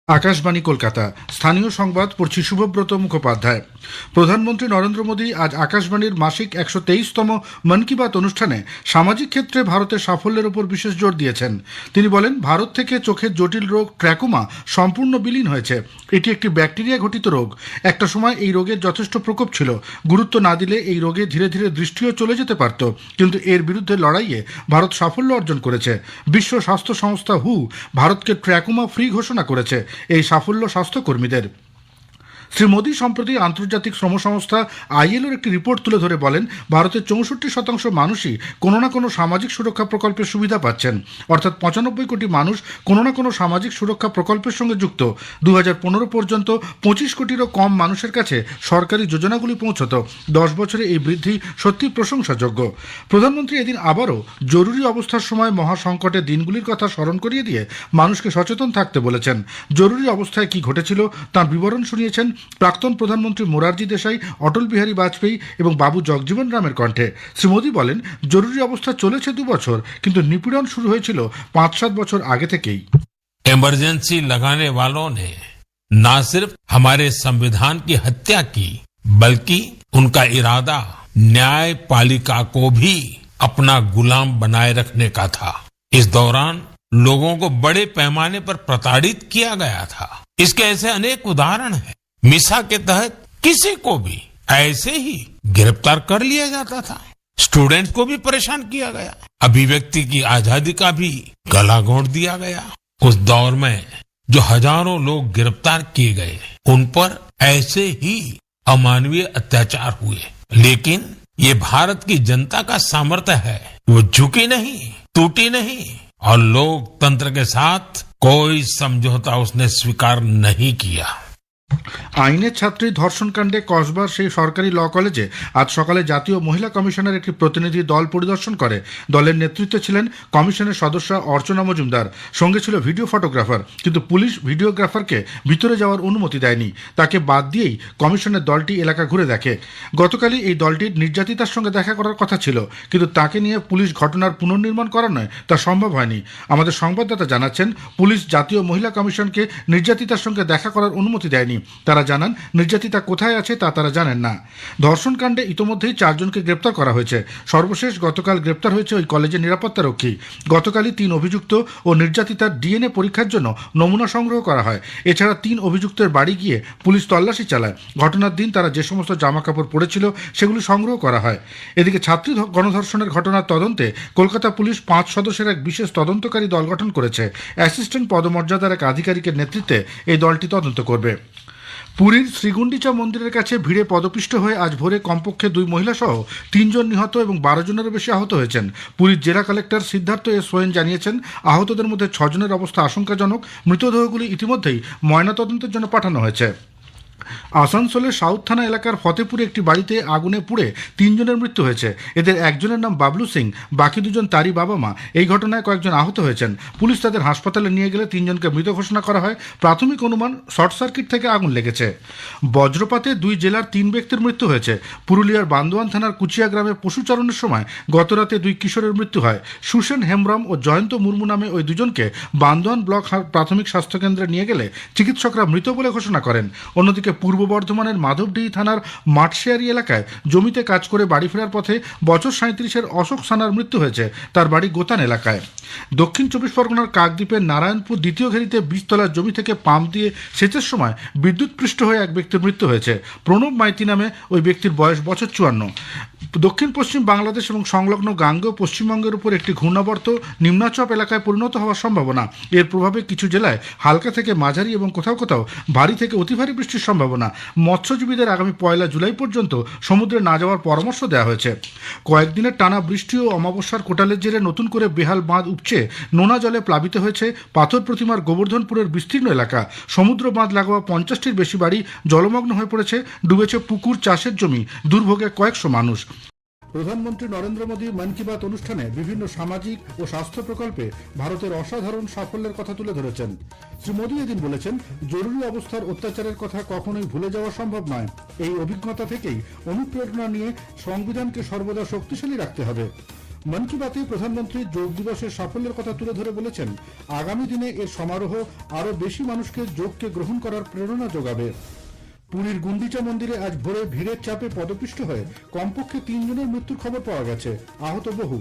আকাশবাণী কলকাতা স্থানীয় সংবাদ পড়ছি শুভব্রত মুখোপাধ্যায়। প্রধানমন্ত্রী নরেন্দ্র মোদী আজ আকাশবাণীর মাসিক 123তম মন কি বাত অনুষ্ঠানে সামাজিক ক্ষেত্রে ভারতের সাফল্যের উপর বিশেষ জোর দিয়েছেন। তিনি বলেন, ভারত থেকে চোখের জটিল রোগ ট্র্যাকোমা সম্পূর্ণ বিলীন হয়েছে। এটি একটি ব্যাকটেরিয়া ঘটিত রোগ। একটা সময় এই রোগের যথেষ্ট প্রকোপ ছিল। গুরুত্ব না দিলে এই রোগে ধীরে ধীরে দৃষ্টিও চলে যেতে পারত, কিন্তু এর বিরুদ্ধে লড়াইয়ে ভারত সাফল্য অর্জন করেছে। বিশ্ব স্বাস্থ্য সংস্থা হু ভারতকে ট্র্যাকোমা ফ্রি ঘোষণা করেছে। এই সাফল্য স্বাস্থ্যকর্মীদের। শ্রী মোদী সম্প্রতি আন্তর্জাতিক শ্রম সংস্থা আইএলওর একটি রিপোর্ট তুলে ধরে বলেন, ভারতের 64% মানুষই কোনো না কোনো সামাজিক সুরক্ষা প্রকল্পের সুবিধা পাচ্ছেন। অর্থাৎ 95 কোটি মানুষ কোনো না কোনো সামাজিক সুরক্ষা প্রকল্পের সঙ্গে যুক্ত। 2015 পর্যন্ত 25 কোটিরও কম মানুষের কাছে সরকারি যোজনাগুলি পৌঁছত। 10 বছরে এই বৃদ্ধি সত্যি প্রশংসাযোগ্য। প্রধানমন্ত্রী এদিন আবারও জরুরি অবস্থার সময় মহাসংকটের দিনগুলির কথা স্মরণ করিয়ে দিয়ে মানুষকে সচেতন থাকতে বলেছেন। জরুরি অবস্থায় কি ঘটেছিল তার বিবরণ শুনিয়েছেন প্রাক্তন প্রধানমন্ত্রী মোরারজি দেশাই, অটল বিহারী বাজপেয়ী এবং বাবু জগজীবন রামের কণ্ঠে। শ্রী মোদী বলেন, জরুরি অবস্থা চলেছে 2 বছর, কিন্তু নিপীড়ন শুরু হয়েছিল 5-7 বছর आगे থেকেই। इमरजेंसी लगाने वालों ने न सिर्फ हमारे संविधान की हत्या की, बल्कि उनका इरादा न्यायपालिका को भी अपना गुलाम बनाए रखने का था। इस दौरान लोगों को बड़े पैमाने पर प्रताड़ित किया गया था। इसके ऐसे अनेक उदाहरण हैं। मिसा के तहत किसी को भी ऐसे ही गिरफ्तार कर लिया जाता था। स्टूडेंट को भी परेशान किया गया। अभिव्यक्ति की आजादी का भी गला घोंट दिया गया। उस दौर में जो हजारों लोग गिरफ्तार किए गए, उन पर ऐसे ही अमानवीय अत्याचार हुए। लेकिन ये भारत की जनता का सामर्थ्य है। वो झुकी नहीं, टूटी नहीं, और लोकतंत्र के साथ कोई समझौता उसने स्वीकार नहीं किया। আইনের ছাত্রী ধর্ষণকাণ্ডে কসবার সেই সরকারি ল কলেজে আজ সকালে জাতীয় মহিলা কমিশনের একটি প্রতিনিধি দল পরিদর্শন করে। দলের নেতৃত্বে ছিলেন কমিশনের সদস্য অর্চনা মজুমদার, সঙ্গে ছিল ভিডিও ফটোগ্রাফার। কিন্তু পুলিশ ভিডিওগ্রাফারকে ভিতরে যাওয়ার অনুমতি দেয়নি। তাকে বাদ দিয়েই কমিশনের দলটি এলাকা ঘুরে দেখে। গতকালই এই দলটির নির্যাতিতার সঙ্গে দেখা করার কথা ছিল, কিন্তু তাকে নিয়ে পুলিশ ঘটনার পুনর্নির্মাণ করানোয় তা সম্ভব হয়নি। আমাদের সংবাদদাতা জানাচ্ছেন, পুলিশ জাতীয় মহিলা কমিশনকে নির্যাতিতার সঙ্গে দেখা করার অনুমতি দেয়নি। তারা জানান, নির্যাতিতা কোথায় আছে তা তারা জানেন না। ধর্ষণকাণ্ডে ইতোমধ্যেই 4 জনকে গ্রেপ্তার করা হয়েছে। সর্বশেষ গতকাল গ্রেপ্তার হয়েছে ওই কলেজের নিরাপত্তারক্ষী। গতকালই 3 অভিযুক্ত ও নির্যাতিতার ডিএনএ পরীক্ষার জন্য নমুনা সংগ্রহ করা হয়। এছাড়া 3 অভিযুক্তের বাড়ি গিয়ে পুলিশ তল্লাশি চালায়। ঘটনার দিন তারা যে সমস্ত জামাকাপড় পরেছিল সেগুলি সংগ্রহ করা হয়। এদিকে ছাত্রী গণধর্ষণের ঘটনার তদন্তে কলকাতা পুলিশ 5 সদস্যের এক বিশেষ তদন্তকারী দল গঠন করেছে। অ্যাসিস্ট্যান্ট পদমর্যাদার এক আধিকারিকের নেতৃত্বে এই দলটি তদন্ত করবে। পুরীর শ্রীগুন্ডিচা মন্দিরের কাছে ভিড়ে পদপিষ্ট হয়ে আজ ভোরে কমপক্ষে 2 মহিলা সহ 3 জন নিহত এবং 12 জনেরও বেশি আহত হয়েছেন। পুরীর জেলা কালেক্টর সিদ্ধার্থ এস সোয়েন জানিয়েছেন, আহতদের মধ্যে 6 জনের অবস্থা আশঙ্কাজনক। মৃতদেহগুলি ইতিমধ্যেই ময়নাতদন্তের জন্য পাঠানো হয়েছে। আসানসোলের সাউথ থানা এলাকার ফতেপুরে একটি বাড়িতে আগুনে পুড়ে 3 জনের মৃত্যু হয়েছে। এদের একজনের নাম বাবলু সিং, বাকি 2 জন তারই বাবা মা। এই ঘটনায় কয়েকজন আহত হয়েছেন। পুলিশ তাদের হাসপাতালে নিয়ে গেলে 3 জনকে মৃত ঘোষণা করা হয়। প্রাথমিক অনুমান শর্ট সার্কিট থেকে আগুন লেগেছে। বজ্রপাতে 2 জেলার 3 ব্যক্তির মৃত্যু হয়েছে। পুরুলিয়ার বান্দোয়ান থানার কুচিয়া গ্রামে পশুচারণের সময় গতরাতে 2 কিশোরের মৃত্যু হয়। সুসেন হেমব্রম ও জয়ন্ত মুর্মু নামে ওই 2 জনকে বান্দোয়ান ব্লক প্রাথমিক স্বাস্থ্যকেন্দ্রে নিয়ে গেলে চিকিৎসকরা মৃত বলে ঘোষণা করেন। অন্যদিকে পূর্ব বর্ধমানের মাধবডিহি থানার মাঠশিয়ারি এলাকায় জমিতে কাজ করে বাড়ি ফেরার পথে বছর 37-এর অশোক সানার মৃত্যু হয়েছে। তার বাড়ি গোতান এলাকায়। দক্ষিণ 24 পরগনার কাকদ্বীপের নারায়ণপুর দ্বিতীয় ঘেরিতে 20 তলার জমি থেকে পাম্প দিয়ে সেচের সময় বিদ্যুৎপৃষ্ট হয়ে এক ব্যক্তির মৃত্যু হয়েছে। প্রণব মাইতি নামে ওই ব্যক্তির বয়স বছর 54। দক্ষিণ পশ্চিম বাংলাদেশ এবং সংলগ্ন গাঙ্গেয় পশ্চিমবঙ্গের উপর একটি ঘূর্ণাবর্ত নিম্নচাপ এলাকায় পরিণত হওয়ার সম্ভাবনা। এর প্রভাবে কিছু জেলায় হালকা থেকে মাঝারি এবং কোথাও কোথাও ভারী থেকে অতি ভারী বৃষ্টির সম্ভাবনা। মৎস্যজীবীদের আগামী 1 জুলাই পর্যন্ত সমুদ্রে না যাওয়ার পরামর্শ দেওয়া হয়েছে। কয়েকদিনের টানা বৃষ্টি ও অমাবস্যার কোটালের জেরে নতুন করে বেহাল বাঁধ উপচে নোনা জলে প্লাবিত হয়েছে পাথর প্রতিমার গোবর্ধনপুরের বিস্তীর্ণ এলাকা। সমুদ্র বাঁধ লাগোয়া 50টির বেশি বাড়ি জলমগ্ন হয়ে পড়েছে। ডুবেছে পুকুর, চাষের জমি, দুর্ভোগে কয়েকশো মানুষ। প্রধানমন্ত্রী নরেন্দ্র মোদী মন কি বাত অনুষ্ঠানে বিভিন্ন সামাজিক ও স্বাস্থ্য প্রকল্পে ভারতের অসাধারণ সাফল্যের কথা তুলে ধরেছেন। শ্রী মোদী এদিন বলেছেন, জরুরি অবস্থার অত্যাচারের কথা কখনোই ভুলে যাওয়া সম্ভব নয়। এই অভিজ্ঞতা থেকেই অনুপ্রেরণা নিয়ে সংবিধানকে সর্বদা শক্তিশালী রাখতে হবে। মন কি বাতে প্রধানমন্ত্রী যোগ দিবসের সাফল্যের কথা তুলে ধরে বলেছেন, আগামী দিনে এর সমারোহ আরো বেশি মানুষকে যোগকে গ্রহণ করার প্রেরণা যোগাবে। পুরীর গুন্ডিচা মন্দিরে আজ ভোরে ভিড়ের চাপে পদপিষ্ট হয়ে কমপক্ষে 3 জনের মৃত্যুর খবর পাওয়া গেছে, আহত বহু।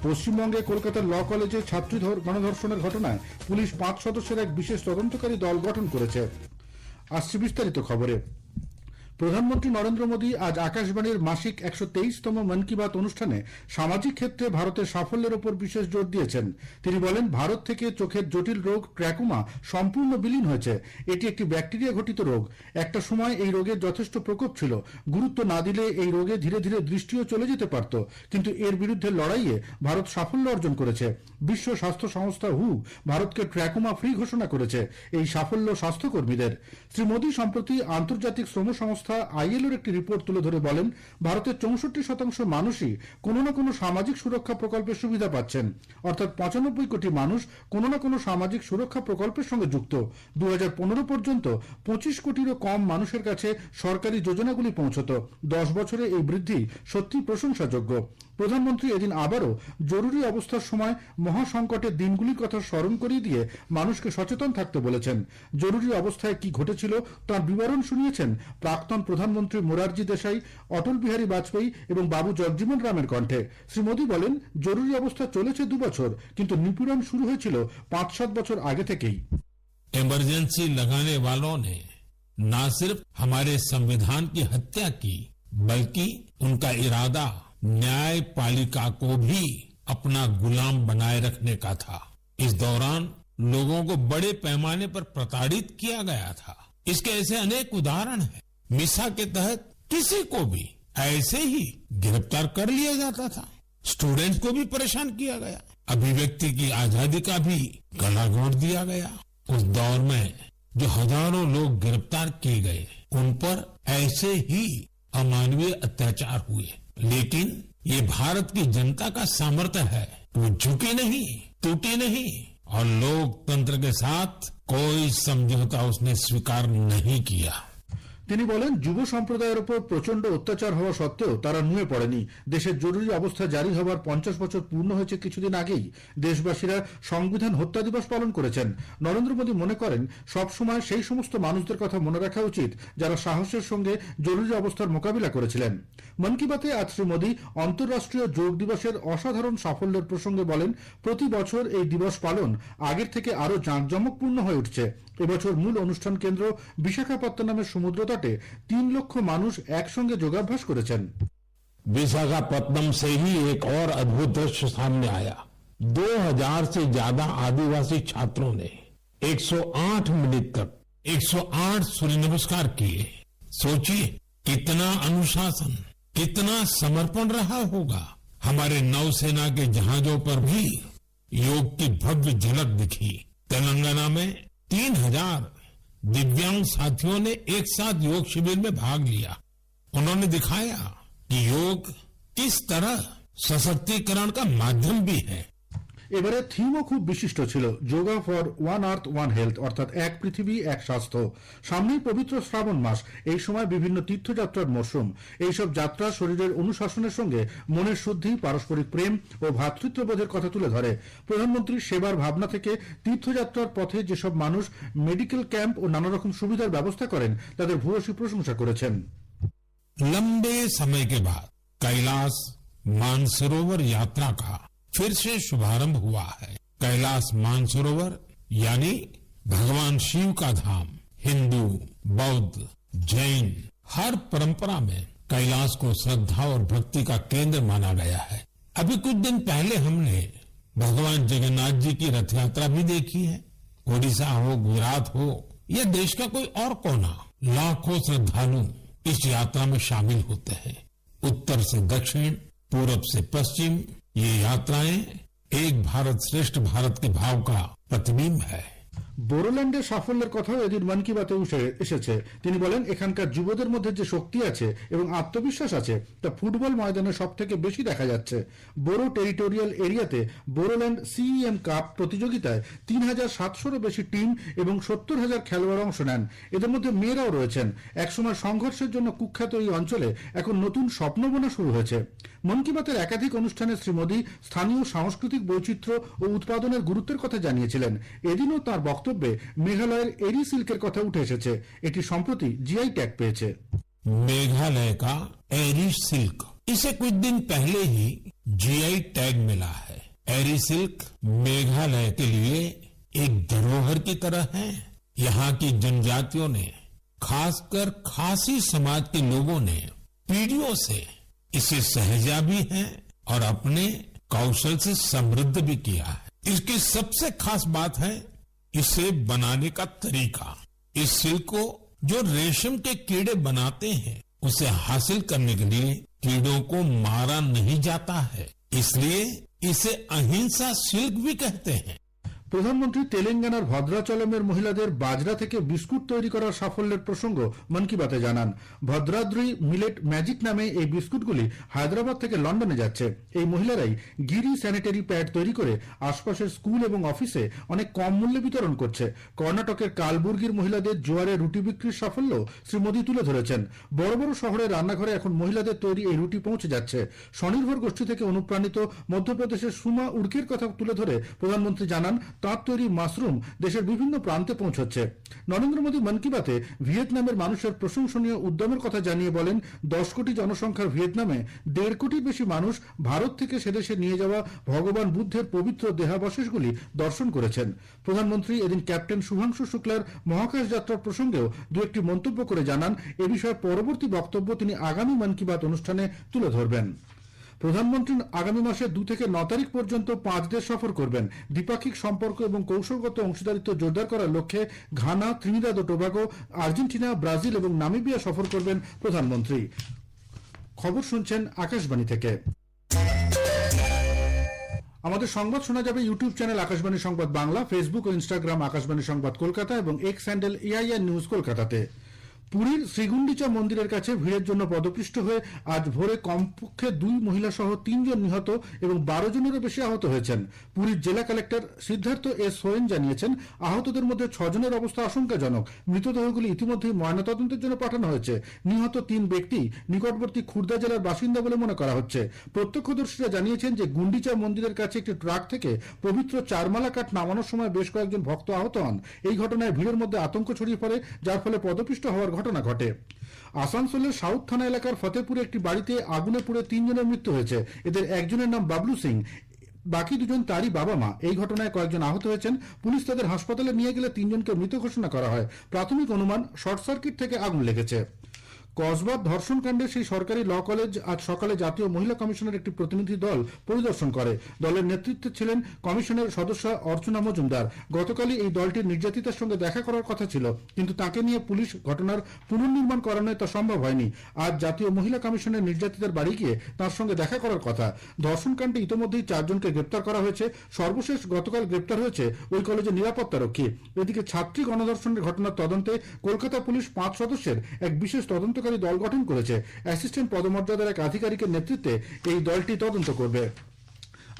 পশ্চিমবঙ্গে কলকাতার ল কলেজে ছাত্রী গণধর্ষণের ঘটনায় পুলিশ 5 সদস্যের এক বিশেষ তদন্তকারী দল গঠন করেছে। আসছে বিস্তারিত খবরে। প্রধানমন্ত্রী নরেন্দ্র মোদী আজ আকাশবাণীর মাসিক 123তম মন কি বাত অনুষ্ঠানে সামাজিক ক্ষেত্রে ভারতের সাফল্যের উপর বিশেষ জোর দিয়েছেন। তিনি বলেন, ভারত থেকে চোখের জটিল রোগ ট্র্যাকোমা সম্পূর্ণ বিলীন হয়েছে। এটি একটি ব্যাকটেরিয়া ঘটিত রোগ। একটা সময় এই রোগের যথেষ্ট প্রকোপ ছিল। গুরুত্ব না দিলে এই রোগে ধীরে ধীরে দৃষ্টিও চলে যেতে পারত, কিন্তু এর বিরুদ্ধে লড়াইয়ে ভারত সাফল্য অর্জন করেছে। বিশ্ব স্বাস্থ্য সংস্থা হু ভারতকে ট্র্যাকোমা ফ্রি ঘোষণা করেছে। এই সাফল্য স্বাস্থ্যকর্মীদের। শ্রী মোদী সম্প্রতি আন্তর্জাতিক শ্রম সংস্থা আইএলওর একটি রিপোর্ট তুলে ধরে বলেন, ভারতের 64% মানুষই কোনো না কোনো সামাজিক সুরক্ষা প্রকল্পের সুবিধা পাচ্ছেন। অর্থাৎ 95 কোটি মানুষ কোনো না কোনো সামাজিক সুরক্ষা প্রকল্পের সঙ্গে যুক্ত। 2015 পর্যন্ত 25 কোটিরও কম মানুষের কাছে সরকারি যোজনাগুলি পৌঁছত। 10 বছরে এই বৃদ্ধি সত্যি প্রশংসাযোগ্য। প্রধানমন্ত্রী এদিন আবারও জরুরি অবস্থার সময় মহাসংকটের দিনগুলির কথা স্মরণ করিয়ে দিয়ে মানুষকে সচেতন থাকতে বলেছেন। জরুরি অবস্থায় কি ঘটেছিল তার বিবরণ শুনিয়েছেন প্রাক্তন প্রধানমন্ত্রী মোরারজি দেশাই, অটল বিহারী বাজপেয়ী এবং বাবু জগজীবন রামের কণ্ঠে। শ্রী মোদী বলেন, জরুরি অবস্থা চলেছে 2 বছর, কিন্তু নিপীড়ন শুরু হয়েছিল 5-7 বছর আগে থেকেই। इमरजेंसी लगाने वालों ने न सिर्फ हमारे संविधान की हत्या की, बल्कि उनका इरादा न्यायपालिका को भी अपना गुलाम बनाए रखने का था। इस दौरान लोगों को बड़े पैमाने पर प्रताड़ित किया गया था। इसके ऐसे अनेक उदाहरण हैं। मिसा के तहत किसी को भी ऐसे ही गिरफ्तार कर लिया जाता था। स्टूडेंट्स को भी परेशान किया गया। अभिव्यक्ति की आजादी का भी गला घोंट दिया गया। उस दौर में जो हजारों लोग गिरफ्तार किए गए, उन पर ऐसे ही अमानवीय अत्याचार हुए। लेकिन ये भारत की जनता का सामर्थ्य है। वो झुकी नहीं, टूटी नहीं, और लोकतंत्र के साथ कोई समझौता उसने स्वीकार नहीं किया। তিনি বলেন, যুব সম্প্রদায়ের উপর প্রচন্ড অত্যাচার হওয়া সত্ত্বেও তারা নুয়ে পড়েনি। দেশের জরুরি অবস্থা জারি হওয়ার 50 বছর পূর্ণ হয়েছে কিছুদিন আগেই। দেশবাসীরা সংবিধান হত্যা দিবস পালন করেছেন। নরেন্দ্র মোদী মনে করেন, সবসময় সেই সমস্ত মানুষদের কথা মনে রাখা উচিত যারা সাহসের সঙ্গে জরুরি অবস্থার মোকাবিলা করেছিলেন। মন কি বাতে আজ শ্রী মোদী অন্তর্রাষ্ট্রীয় যোগ দিবসের অসাধারণ সাফল্যের প্রসঙ্গে বলেন, প্রতি বছর এই দিবস পালন আগের থেকে আরো জাঁকজমকপূর্ণ হয়ে উঠছে। এবছর মূল অনুষ্ঠান কেন্দ্র বিশাখাপত্তনমের সমুদ্র তটে 3 লক্ষ মানুষ একসঙ্গে যোগাভ্যাস করেছেন। विशाखापत्तनम से ही एक और अद्भुत दृश्य सामने आया। 2000 से ज्यादा आदिवासी छात्रों ने 108 मिनट तक 108 सूर्य नमस्कार किए। सोचिए कितना अनुशासन, कितना समर्पण रहा होगा। हमारे नौसेना के जहाजों पर भी योग की भव्य झलक दिखी। तेलंगाना में 3000 दिव्यांग साथियों ने एक साथ योग शिविर में भाग लिया। उन्होंने दिखाया कि योग किस तरह सशक्तिकरण का माध्यम भी है। এবারে থিমও খুব বিশিষ্ট ছিল, yoga for one earth one health, অর্থাৎ এক পৃথিবী এক স্বাস্থ্য। সামনেই পবিত্র শ্রাবণ মাস। এই সময় বিভিন্ন তীর্থযাত্রার মরশুম। এইসব যাত্রা শরীরের অনুশাসনের সঙ্গে মনের শুদ্ধি, পারস্পরিক প্রেম ও ভ্রাতৃত্ববোধের কথা তুলে ধরে। প্রধানমন্ত্রী সেবার ভাবনা থেকে তীর্থযাত্রার পথে যেসব মানুষ মেডিকেল ক্যাম্প ও নানা রকম সুবিধার ব্যবস্থা করেন তাদের ভূয়সী প্রশংসা করেছেন। लंबे समय के बाद कैलाश मानसरोवर यात्रा का फिर से शुभारंभ हुआ है। कैलाश मानसरोवर यानी भगवान शिव का धाम। हिंदू, बौद्ध, जैन हर परंपरा में कैलाश को श्रद्धा और भक्ति का केंद्र माना गया है। अभी कुछ दिन पहले हमने भगवान जगन्नाथ जी की रथ यात्रा भी देखी है। ओडिशा हो, गुजरात हो या देश का कोई और कोना, लाखों श्रद्धालु इस यात्रा में शामिल होते हैं। उत्तर से दक्षिण, पूरब से पश्चिम, ये यात्राएं एक भारत श्रेष्ठ भारत के भाव का प्रतिबिंब है। বোরোল্যান্ডের সাফল্যের কথাও এদিন মন কি বাতে উঠে এসেছে। তিনি বলেন, এখানকার যুবদের মধ্যে যে শক্তি আছে এবং আত্মবিশ্বাস আছে তা ফুটবল ময়দানে সব থেকে বেশি দেখা যাচ্ছে। বোরো টেরিটোরিয়াল এরিয়াতে বোরোল্যান্ড সিইএম কাপ প্রতিযোগিতায় ৩,৭০০রও বেশি টিম এবং ৭০,০০০ খেলোয়াড় অংশ নেন। এদের মধ্যে মেয়েরাও রয়েছেন। একসময় সংঘর্ষের জন্য কুখ্যাত এই অঞ্চলে এখন নতুন স্বপ্ন বোনা শুরু হয়েছে। মন কি বাতের একাধিক অনুষ্ঠানে শ্রী মোদী স্থানীয় সাংস্কৃতিক বৈচিত্র্য ও উৎপাদনের গুরুত্বের কথা জানিয়েছিলেন। এদিনও তাঁর বক্তব্যে মেঘালয়ের এরি সিল্কের কথা উঠে এসেছে। এটি সম্প্রতি জিআই ট্যাগ পেয়েছে। मेघालय का एरी सिल्क इसे कुछ दिन पहले ही जीआई टैग मिला है। एरी सिल्क मेघालय के लिए एक धरोहर की तरह है। यहाँ की जनजातियों ने, खासकर खासी समाज के लोगों ने पीढ़ियों से इसे सहेजा भी है और अपने कौशल से समृद्ध भी किया है। इसकी सबसे खास बात है इसे बनाने का तरीका। इस सिल्क को जो रेशम के कीड़े बनाते हैं उसे हासिल करने के लिए कीड़ों को मारा नहीं जाता है, इसलिए इसे अहिंसा सिल्क भी कहते हैं। প্রধানমন্ত্রী তেলেঙ্গানার ভদ্রাচলমের মহিলাদের বাজরা থেকে বিস্কুট তৈরি করার সাফল্যের প্রসঙ্গ মন কি বাতে জানান। ভদ্রাদ্রি মিলেট ম্যাজিক নামে এই বিস্কুটগুলি হায়দ্রাবাদ থেকে লন্ডনে যাচ্ছে। এই মহিলারাই গিরি স্যানিটারি প্যাড তৈরি করে আশপাশের স্কুল এবং অফিসে অনেক কম মূল্যে বিতরণ করছে। কর্ণাটকের কালবুর্গির মহিলাদের জোয়ারে রুটি বিক্রির সাফল্য শ্রী মোদী তুলে ধরেছেন। বড় বড় শহরের রান্নাঘরে এখন মহিলাদের তৈরি এই রুটি পৌঁছে যাচ্ছে। স্বনির্ভর গোষ্ঠী থেকে অনুপ্রাণিত মধ্যপ্রদেশের সুমা উড়কির কথা তুলে ধরে প্রধানমন্ত্রী জানান, তাঁর তৈরি মাশরুম দেশের বিভিন্ন প্রান্তে পৌঁছচ্ছে। নরেন্দ্র মোদী মন কি বাতে ভিয়েতনামের মানুষের প্রশংসনীয় উদ্যমের কথা জানিয়ে বলেন, 10 কোটি জনসংখ্যার ভিয়েতনামে 1.5 কোটির বেশি মানুষ ভারত থেকে সেদেশে নিয়ে যাওয়া ভগবান বুদ্ধের পবিত্র দেহাবশেষগুলি দর্শন করেছেন। প্রধানমন্ত্রী এদিন ক্যাপ্টেন শুভাংশু শুক্লার মহাকাশ যাত্রার প্রসঙ্গেও দু একটি মন্তব্য করে জানান, এ বিষয়ে পরবর্তী বক্তব্য তিনি আগামী মন কি বাত অনুষ্ঠানে তুলে ধরবেন। প্রধানমন্ত্রী আগামী মাসের 2 থেকে 9 তারিখ পর্যন্ত 5 দেশ সফর করবেন। দ্বিপাক্ষিক সম্পর্ক এবং কৌশলগত অংশীদারিত্ব জোরদার করার লক্ষ্যে ঘানা, ত্রিনিদাদ ও টোবাগো, আর্জেন্টিনা, ব্রাজিল এবং নামিবিয়া সফর করবেন প্রধানমন্ত্রী। খবর শুনছেন আকাশবাণী থেকে। আমাদের সংবাদ শোনা যাবে ইউটিউব চ্যানেল আকাশবাণী সংবাদ বাংলা, ফেসবুক ও ইনস্টাগ্রাম আকাশবাণী সংবাদ কলকাতা এবং এক্স হ্যান্ডেল এআইআর নিউজ কলকাতাতে। পুরীর শ্রীগুন্ডিচা মন্দিরের কাছে ভিড়ের জন্য পদপৃষ্ট হয়ে আজ ভোরে কমপক্ষে 2 মহিলা সহ 3 জন নিহত এবং 12 জনেরও বেশি আহত হয়েছেন। পুরীর জেলা কালেক্টর সিদ্ধার্থ এস সোয়েন জানিয়েছেন, আহতদের মধ্যে 6 জনের অবস্থা আশঙ্কাজনক। মৃতদেহগুলি ইতিমধ্যেই ময়নাতদন্তের জন্য পাঠানো হয়েছে। নিহত 3 ব্যক্তি নিকটবর্তী খুর্দা জেলার বাসিন্দা বলে মনে করা হচ্ছে। প্রত্যক্ষদর্শীরা জানিয়েছেন যে গুন্ডিচা মন্দিরের কাছে একটি ট্রাক থেকে পবিত্র চারমালা কাঠ নামানোর সময় বেশ কয়েকজন ভক্ত আহত হন। এই ঘটনায় ভিড়ের মধ্যে আতঙ্ক ছড়িয়ে পড়ে, যার ফলে পদপিষ্ট হওয়ার ঘটনা ঘটে। আসানসোলের সাউথ থানা এলাকার ফতেপুরে একটি বাড়িতে আগুনে পুড়ে 3 জনের মৃত্যু হয়েছে। এদের একজনের নাম বাবলু সিং, বাকি 2 জন তারই বাবা মা। এই ঘটনায় কয়েকজন আহত হয়েছেন। পুলিশ তাদের হাসপাতালে নিয়ে গেলে 3 জনকে মৃত ঘোষণা করা হয়। প্রাথমিক অনুমান শর্ট সার্কিট থেকে আগুন লেগেছে। কসবার ধর্ষণ কাণ্ডে সেই সরকারি ল কলেজ আজ সকালে জাতীয় মহিলা কমিশনের একটি প্রতিনিধি দল পরিদর্শন করে। দলের নেতৃত্বে ছিলেন কমিশনের সদস্য অর্চনা মজুমদার। গতকালই এই দলটির নির্যাতিতার সঙ্গে দেখা করার কথা ছিল, কিন্তু তাকে নিয়ে পুলিশ ঘটনার পুনর্নির্মাণ করানোয় তা সম্ভব হয়নি। আজ জাতীয় মহিলা কমিশনের নির্যাতিতার বাড়ি গিয়ে তার সঙ্গে দেখা করার কথা। ধর্ষণ কাণ্ডে ইতোমধ্যেই 4 জনকে গ্রেপ্তার করা হয়েছে। সর্বশেষ গতকাল গ্রেপ্তার হয়েছে ওই কলেজের নিরাপত্তা রক্ষী। এদিকে ছাত্রী গণধর্ষণের ঘটনার তদন্তে কলকাতা পুলিশ 5 সদস্যের এক বিশেষ তদন্তকারী দল গঠন করেছে। অ্যাসিস্ট্যান্ট পদমর্যাদার এক আধিকারিকের নেতৃত্বে এই দলটি তদন্ত করবে।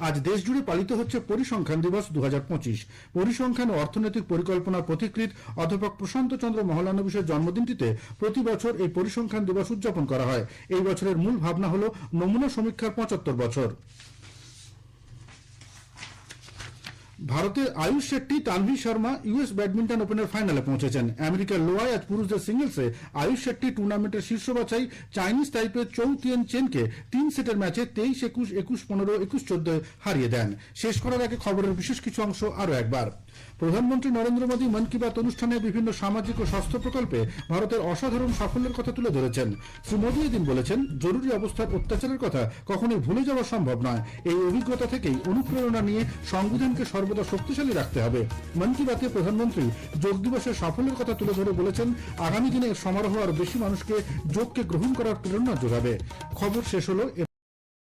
আজ দেশ জুড়ে পালিত হচ্ছে পরিসংখ্যান দিবস 2025। পরিসংখ্যান ও অর্থনৈতিক পরিকল্পনার পথিকৃৎ অধ্যাপক প্রশান্ত চন্দ্র মহলানবিশের জন্মদিনটিতে প্রতি বছর এই পরিসংখ্যান দিবস উদযাপন করা হয়। এই বছরের মূল ভাবনা হল নমুনা সমীক্ষার 75 বছর। ভারতের আয়ুষ শেট্টি, তানভি শর্মা ইউএস ব্যাডমিন্টন ওপেনের ফাইনালে পৌঁছেছেন। আমেরিকার লোয়ায় আজ পুরুষদের সিঙ্গলসে আয়ুষ শেট্টি টুর্নামেন্টের শীর্ষ বাছাই চাইনিজ তাইপের চৌ তিয়ান চেনকে 3 সেটের ম্যাচে 23-21, 21-15, 21-14 হারিয়ে দেন। শেষ করার আগে খবরের বিশেষ কিছু অংশ আরো একবার। প্রধানমন্ত্রী নরেন্দ্র মোদী মন কি বাত অনুষ্ঠানে বিভিন্ন সামাজিক ও স্বাস্থ্য প্রকল্পে ভারতের অসাধারণ সাফল্যের কথা তুলে ধরেছেন। শ্রী মোদী এদিন বলেছেন, জরুরি অবস্থার অত্যাচারের কথা কখনোই ভুলে যাওয়া সম্ভব নয়। এই অভিজ্ঞতা থেকেই অনুপ্রেরণা নিয়ে সংবিধানকে সর্বদা শক্তিশালী রাখতে হবে। মন কি বাতে প্রধানমন্ত্রী যোগ দিবসের সাফল্যের কথা তুলে ধরে বলেছেন, আগামী দিনে এর সমারোহ আরো বেশি মানুষকে যোগকে গ্রহণ করার প্রেরণা যোগাবে। খবর শেষ হলো।